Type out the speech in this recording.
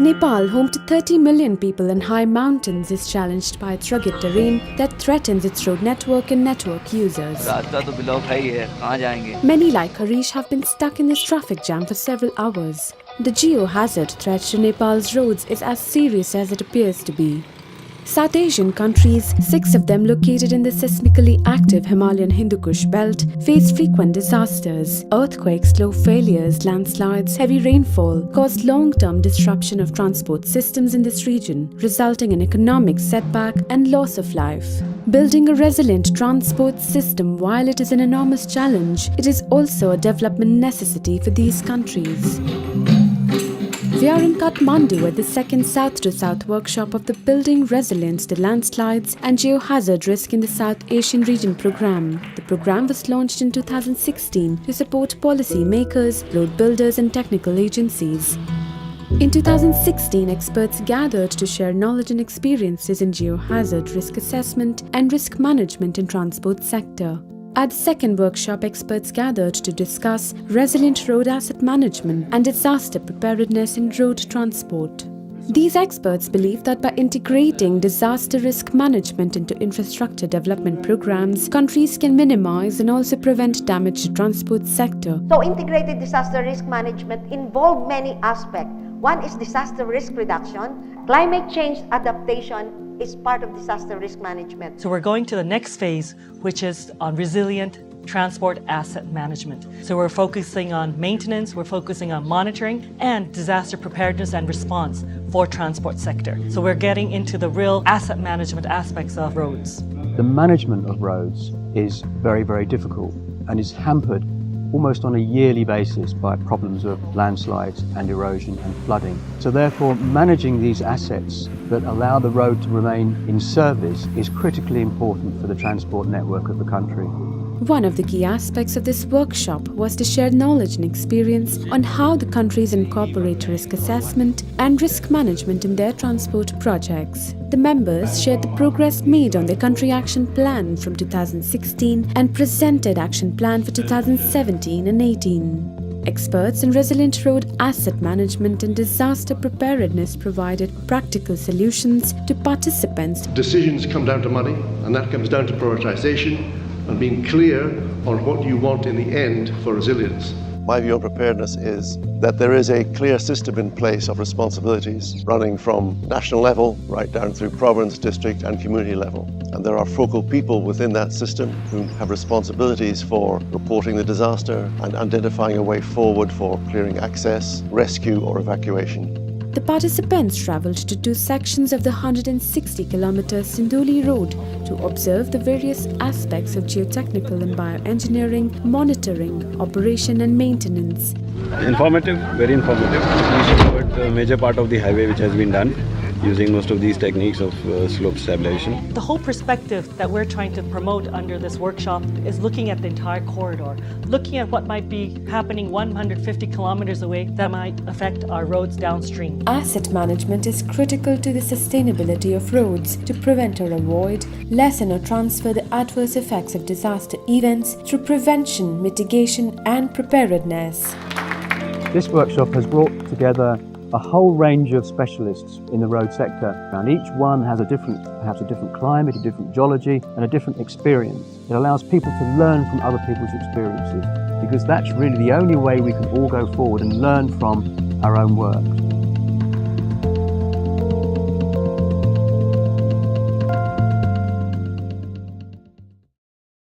Nepal, home to 30 million people in high mountains, is challenged by its rugged terrain that threatens its road network and network users. Many, like Harish, have been stuck in this traffic jam for several hours. The geohazard threat to Nepal's roads is as serious as it appears to be. South Asian countries, 6 of them located in the seismically active Himalayan Hindu Kush belt, face frequent disasters. Earthquakes, slow failures, landslides, heavy rainfall caused long-term disruption of transport systems in this region, resulting in economic setback and loss of life. Building a resilient transport system, while it is an enormous challenge, it is also a development necessity for these countries. We are in Kathmandu at the second South-to-South workshop of the Building Resilience to Landslides and Geo-hazard Risk in the South Asian Region program. The program was launched in 2016 to support policy makers, road builders and technical agencies. In 2016, experts gathered to share knowledge and experiences in geohazard risk assessment and risk management in transport sector. At the second workshop, experts gathered to discuss resilient road asset management and disaster preparedness in road transport. These experts believe that by integrating disaster risk management into infrastructure development programs, countries can minimize and also prevent damage to transport sector. So integrated disaster risk management involves many aspects. One is disaster risk reduction. Climate change adaptation is part of disaster risk management. So we're going to the next phase, which is on resilient transport asset management. So we're focusing on maintenance, we're focusing on monitoring and disaster preparedness and response for transport sector. So we're getting into the real asset management aspects of roads. The management of roads is very, very difficult and is hampered almost on a yearly basis by problems of landslides and erosion and flooding. So therefore, managing these assets that allow the road to remain in service is critically important for the transport network of the country. One of the key aspects of this workshop was to share knowledge and experience on how the countries incorporate risk assessment and risk management in their transport projects. The members shared the progress made on their country action plan from 2016 and presented action plan for 2017 and 18. Experts in resilient road asset management and disaster preparedness provided practical solutions to participants. Decisions come down to money, and that comes down to prioritization and being clear on what you want in the end for resilience. My view on preparedness is that there is a clear system in place of responsibilities running from national level right down through province, district and community level. And there are focal people within that system who have responsibilities for reporting the disaster and identifying a way forward for clearing access, rescue or evacuation. The participants travelled to 2 sections of the 160-kilometre Sinduli Road to observe the various aspects of geotechnical and bioengineering, monitoring, operation and maintenance. Informative, very informative. We covered the major part of the highway which has been done using most of these techniques of slope stabilization. The whole perspective that we're trying to promote under this workshop is looking at the entire corridor, looking at what might be happening 150 kilometers away that might affect our roads downstream. Asset management is critical to the sustainability of roads to prevent or avoid, lessen or transfer the adverse effects of disaster events through prevention, mitigation and preparedness. This workshop has brought together a whole range of specialists in the road sector, and each one has perhaps a different climate, a different geology and a different experience. It allows people to learn from other people's experiences, because that's really the only way we can all go forward and learn from our own work.